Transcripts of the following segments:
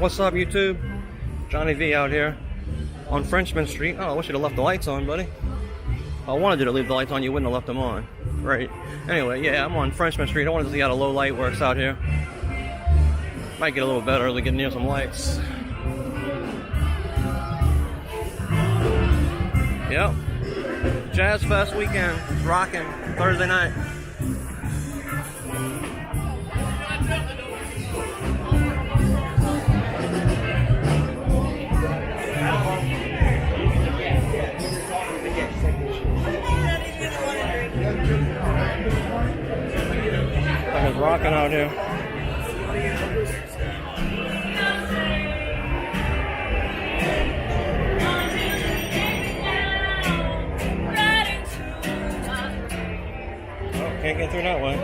What's up, YouTube? Johnny V out here on Frenchmen Street. Oh, I wish you'd have left the lights on, buddy. If I wanted you to leave the lights on, you wouldn't have left them on. Right. Anyway, yeah, I'm on Frenchmen Street. I wanted to see how the low light works out here. Might get a little better to get near some lights. Yep. Jazz Fest weekend. It's rocking. Thursday night. It's rocking out here. Oh, can't get through that way.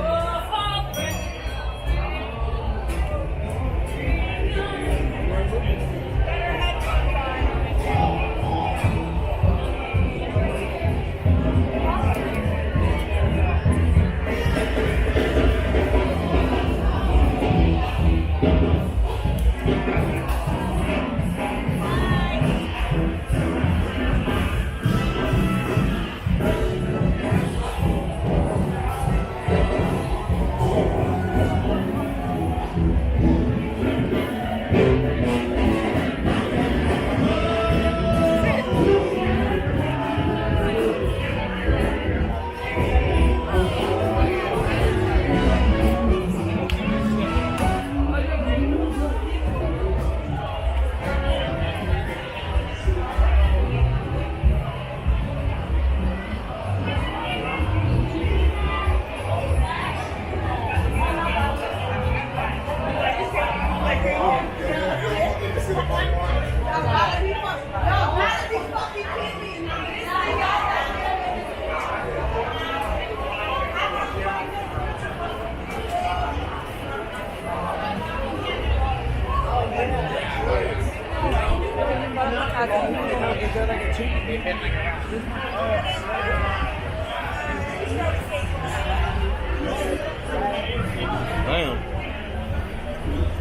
Damn.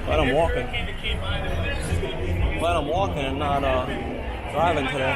Glad I'm walking. Glad I'm walking and not driving today.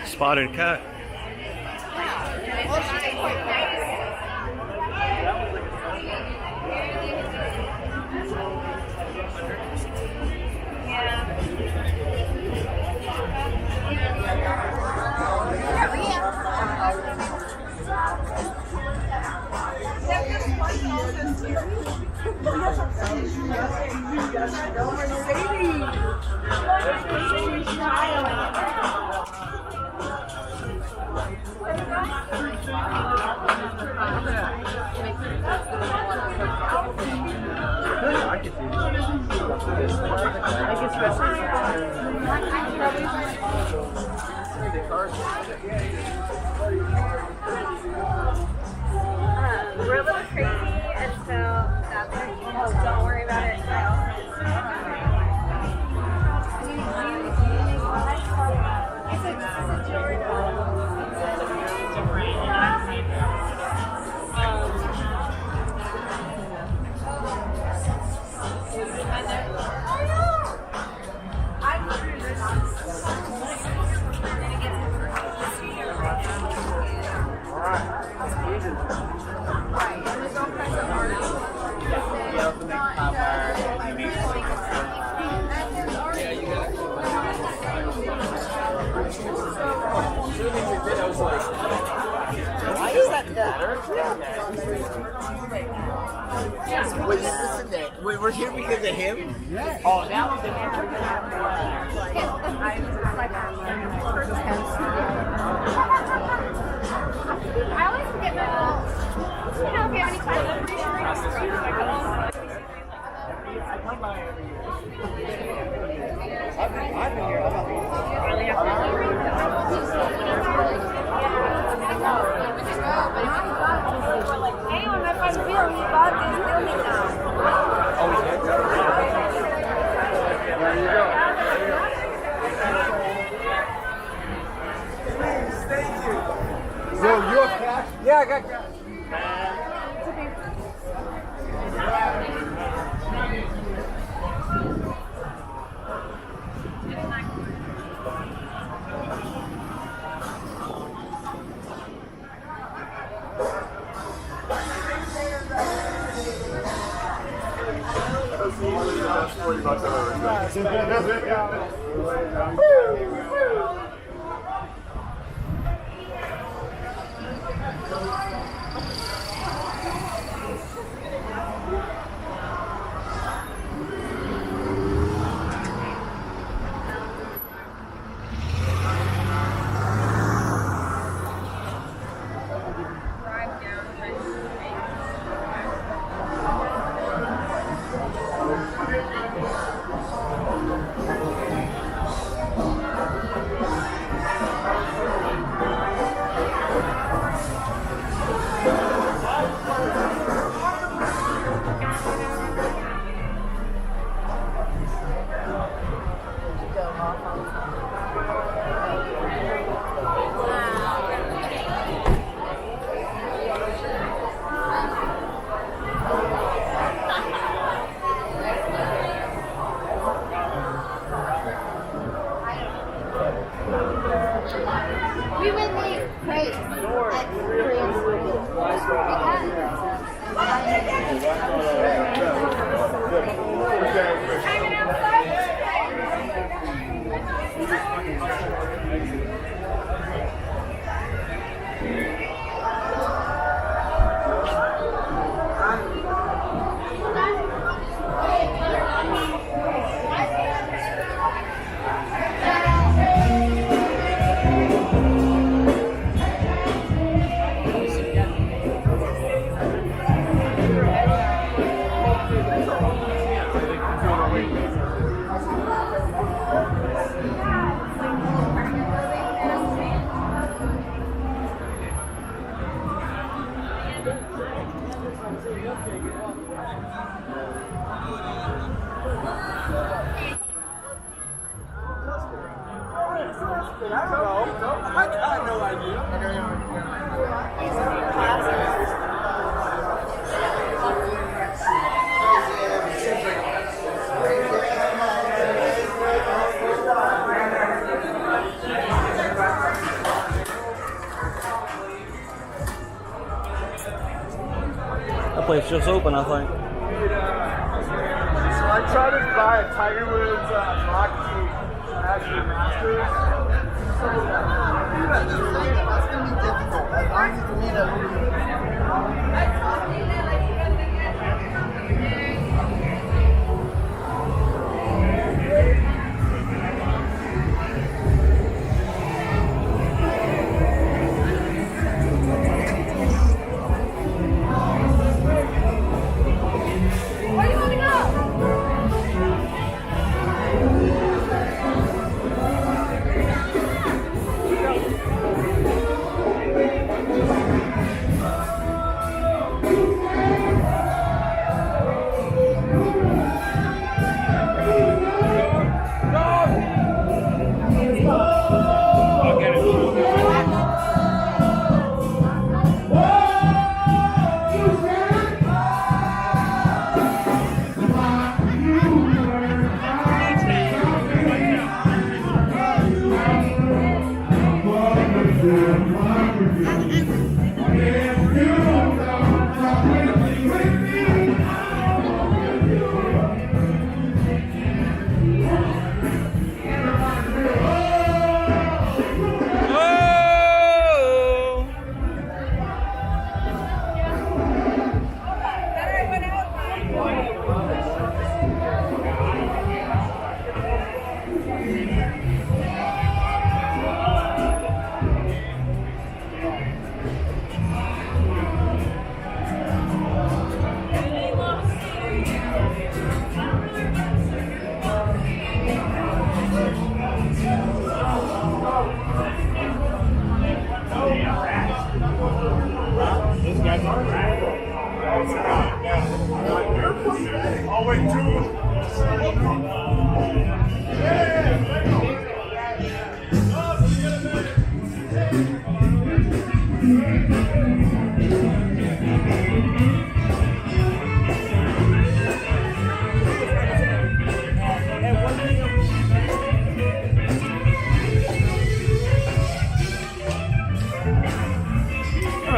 Spotted cat. We're a little crazy, and so that's it. Don't worry about it. Why is that better? Wait, we're here because of him? Yes. Oh, now Hey, when I find Bill, he bought this building now. Oh, we did? There you go. Thank you. So you have cash? Yeah, I got cash. $40 We would make crates at Korean school. I got no That place just open, I think. So I tried to buy a Tiger Woods Rocky Masters. That's going to be difficult. As long as for me Where do you want to go?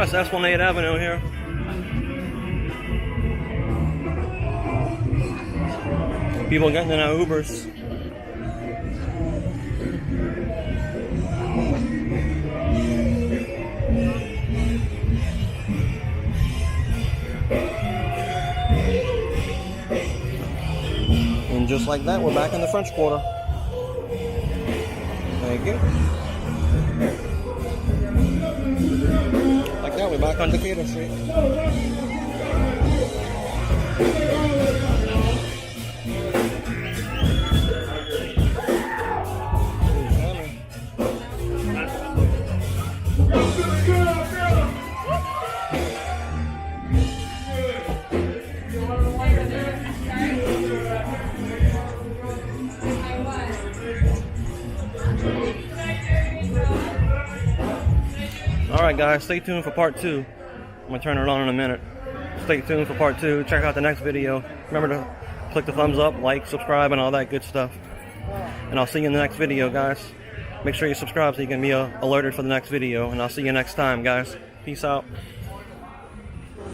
West Esplanade Avenue here. People getting in our Ubers. And just like that, we're back in the French Quarter. Thank you. Like that, we're back on Decatur Street. Alright guys, stay tuned for part 2. I'm going to turn it on in a minute. Stay tuned for part 2. Check out the next video. Remember to click the thumbs up, like, subscribe, and all that good stuff. And I'll see you in the next video, guys. Make sure you subscribe so you can be alerted for the next video. And I'll see you next time, guys. Peace out.